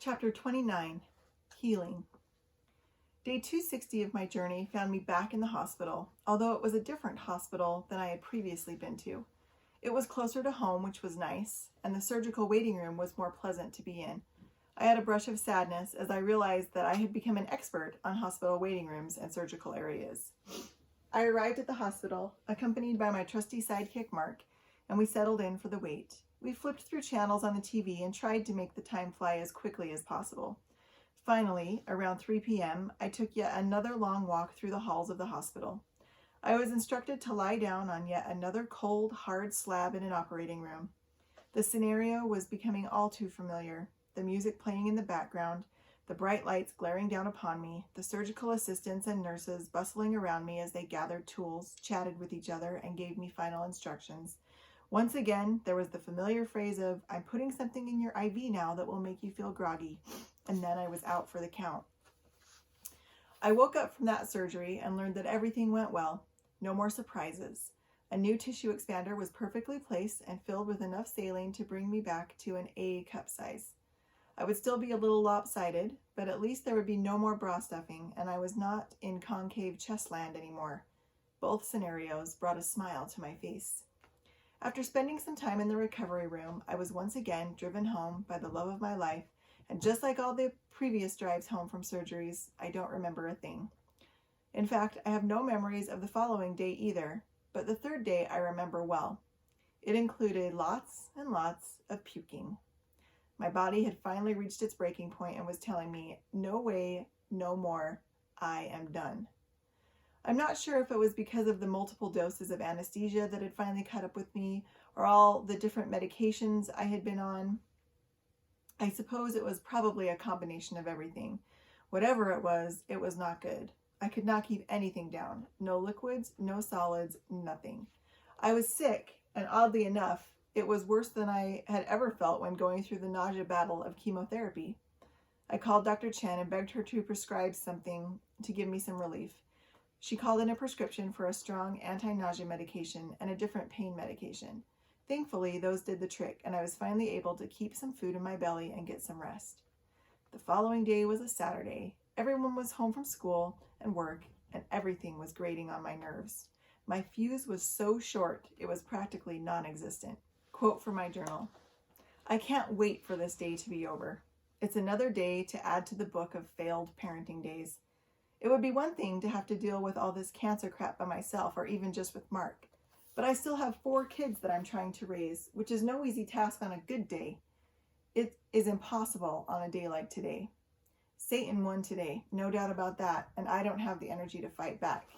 Chapter 29, Healing. Day 260 of my journey found me back in the hospital, although it was a different hospital than I had previously been to. It was closer to home, which was nice, and the surgical waiting room was more pleasant to be in. I had a brush of sadness as I realized that I had become an expert on hospital waiting rooms and surgical areas. I arrived at the hospital, accompanied by my trusty sidekick Mark, and we settled in for the wait. We flipped through channels on the TV and tried to make the time fly as quickly as possible. Finally, around 3 p.m., I took yet another long walk through the halls of the hospital. I was instructed to lie down on yet another cold, hard slab in an operating room. The scenario was becoming all too familiar. The music playing in the background, the bright lights glaring down upon me, the surgical assistants and nurses bustling around me as they gathered tools, chatted with each other, and gave me final instructions. Once again, there was the familiar phrase of, "I'm putting something in your IV now that will make you feel groggy," and then I was out for the count. I woke up from that surgery and learned that everything went well. No more surprises. A new tissue expander was perfectly placed and filled with enough saline to bring me back to an A cup size. I would still be a little lopsided, but at least there would be no more bra stuffing, and I was not in concave chest land anymore. Both scenarios brought a smile to my face. After spending some time in the recovery room, I was once again driven home by the love of my life, and just like all the previous drives home from surgeries, I don't remember a thing. In fact, I have no memories of the following day either, but the third day I remember well. It included lots and lots of puking. My body had finally reached its breaking point and was telling me, no way, no more, I am done. I'm not sure if it was because of the multiple doses of anesthesia that had finally caught up with me, or all the different medications I had been on. I suppose it was probably a combination of everything. Whatever it was not good. I could not keep anything down. No liquids, no solids, nothing. I was sick, and oddly enough, it was worse than I had ever felt when going through the nausea battle of chemotherapy. I called Dr. Chen and begged her to prescribe something to give me some relief. She called in a prescription for a strong anti-nausea medication and a different pain medication. Thankfully, those did the trick, and I was finally able to keep some food in my belly and get some rest. The following day was a Saturday. Everyone was home from school and work, and everything was grating on my nerves. My fuse was so short, it was practically non-existent. Quote from my journal: "I can't wait for this day to be over. It's another day to add to the book of failed parenting days. It would be one thing to have to deal with all this cancer crap by myself, or even just with Mark. But I still have 4 kids that I'm trying to raise, which is no easy task on a good day. It is impossible on a day like today. Satan won today, no doubt about that, and I don't have the energy to fight back.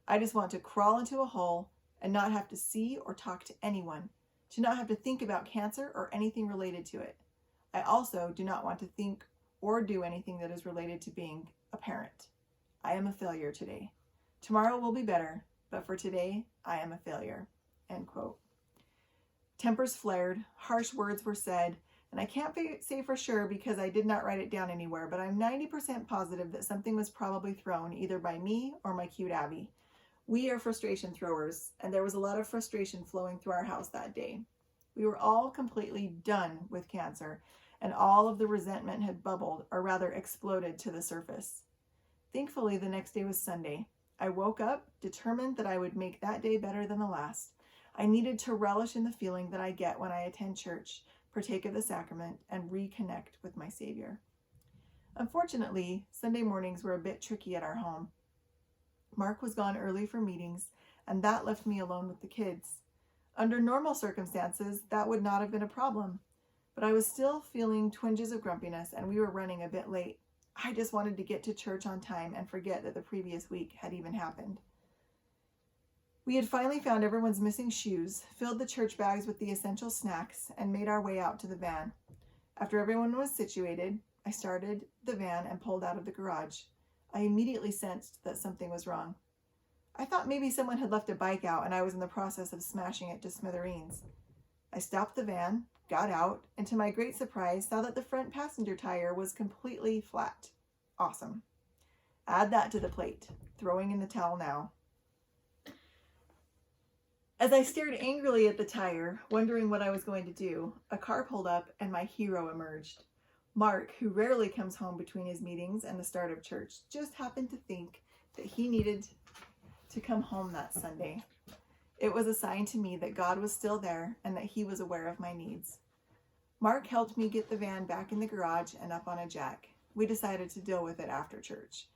I just want to crawl into a hole and not have to see or talk to anyone, to not have to think about cancer or anything related to it. I also do not want to think or do anything that is related to being a parent. I am a failure today. Tomorrow will be better, but for today, I am a failure." End quote. Tempers flared, harsh words were said, and I can't say for sure because I did not write it down anywhere, but I'm 90% positive that something was probably thrown either by me or my cute Abby. We are frustration throwers, and there was a lot of frustration flowing through our house that day. We were all completely done with cancer, and all of the resentment had bubbled, or rather exploded, to the surface. Thankfully, the next day was Sunday. I woke up determined that I would make that day better than the last. I needed to relish in the feeling that I get when I attend church, partake of the sacrament, and reconnect with my Savior. Unfortunately, Sunday mornings were a bit tricky at our home. Mark was gone early for meetings, and that left me alone with the kids. Under normal circumstances, that would not have been a problem, but I was still feeling twinges of grumpiness, and we were running a bit late. I just wanted to get to church on time and forget that the previous week had even happened. We had finally found everyone's missing shoes, filled the church bags with the essential snacks, and made our way out to the van. After everyone was situated, I started the van and pulled out of the garage. I immediately sensed that something was wrong. I thought maybe someone had left a bike out and I was in the process of smashing it to smithereens. I stopped the van, got out, and to my great surprise saw that the front passenger tire was completely flat. Awesome. Add that to the plate. Throwing in the towel now. As I stared angrily at the tire, wondering what I was going to do, a car pulled up and my hero emerged. Mark, who rarely comes home between his meetings and the start of church, just happened to think that he needed to come home that Sunday. It was a sign to me that God was still there and that he was aware of my needs. Mark helped me get the van back in the garage and up on a jack. We decided to deal with it after church.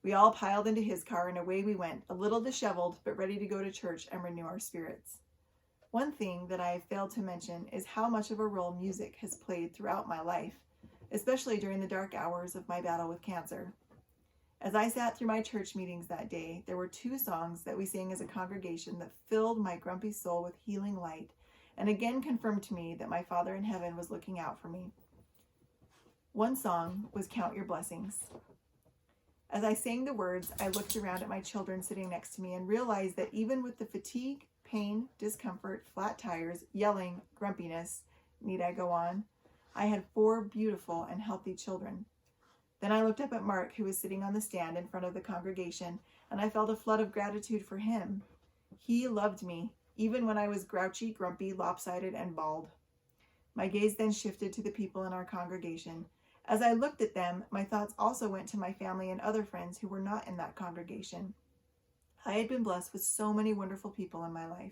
We all piled into his car and away we went, a little disheveled, but ready to go to church and renew our spirits. One thing that I have failed to mention is how much of a role music has played throughout my life, especially during the dark hours of my battle with cancer. As I sat through my church meetings that day, there were 2 songs that we sang as a congregation that filled my grumpy soul with healing light and again confirmed to me that my Father in heaven was looking out for me. One song was Count Your Blessings. As I sang the words, I looked around at my children sitting next to me and realized that even with the fatigue, pain, discomfort, flat tires, yelling, grumpiness, need I go on? I had 4 beautiful and healthy children. Then I looked up at Mark, who was sitting on the stand in front of the congregation, and I felt a flood of gratitude for him. He loved me, even when I was grouchy, grumpy, lopsided, and bald. My gaze then shifted to the people in our congregation. As I looked at them, my thoughts also went to my family and other friends who were not in that congregation. I had been blessed with so many wonderful people in my life.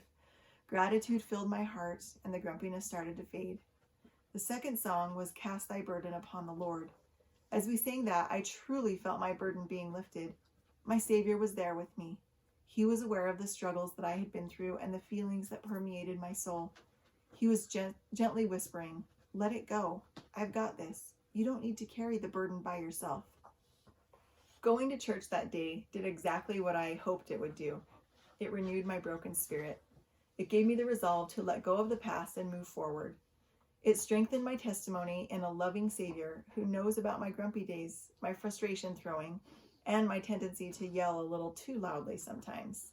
Gratitude filled my heart, and the grumpiness started to fade. The second song was Cast Thy Burden Upon the Lord. As we sang that, I truly felt my burden being lifted. My Savior was there with me. He was aware of the struggles that I had been through and the feelings that permeated my soul. He was gently whispering, "Let it go. I've got this. You don't need to carry the burden by yourself." Going to church that day did exactly what I hoped it would do. It renewed my broken spirit. It gave me the resolve to let go of the past and move forward. It strengthened my testimony in a loving Savior who knows about my grumpy days, my frustration throwing, and my tendency to yell a little too loudly sometimes.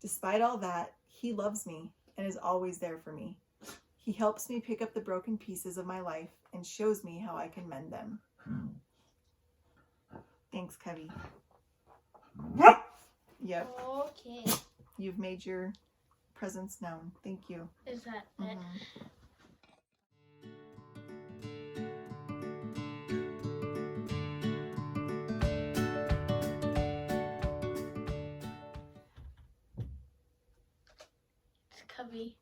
Despite all that, he loves me and is always there for me. He helps me pick up the broken pieces of my life and shows me how I can mend them. Thanks, Cubby. Yep. Okay. You've made your presence known. Thank you. Is that it? It's Cubby.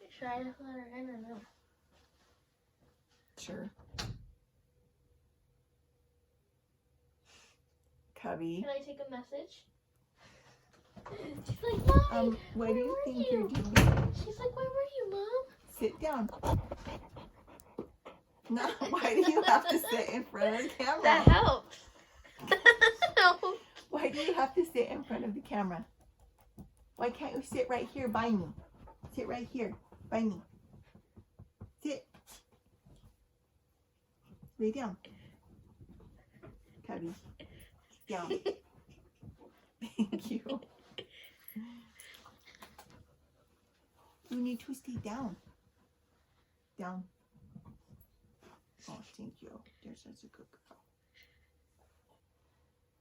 Should I just let her in or no? Sure. Cubby. Can I take a message? She's like, Mommy, What do you think you're doing? She's like, where were you, Mom? Sit down. No, why do you have to sit in front of the camera? That helps. No. Why do you have to sit in front of the camera? Why can't you sit right here by me? Sit right here by me. Sit. Lay down. Cubby. Down. Thank you. You need to stay down. Down. Oh, thank you. You're such a good girl.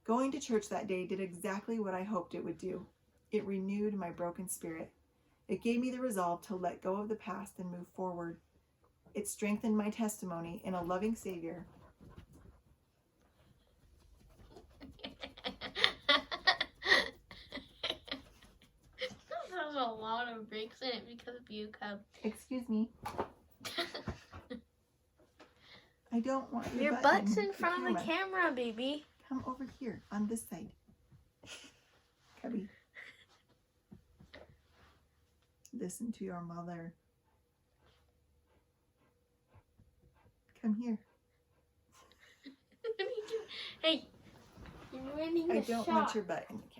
Going to church that day did exactly what I hoped it would do. It renewed my broken spirit. It gave me the resolve to let go of the past and move forward. It strengthened my testimony in a loving Savior. There's a lot of breaks in it because of you, Cub. Excuse me. I don't want Your butt's in front of the camera, baby. Come over here on this side. Cubby. Listen to your mother. Come here. What are you doing? Hey, you're ruining the shot. I don't want your butt in the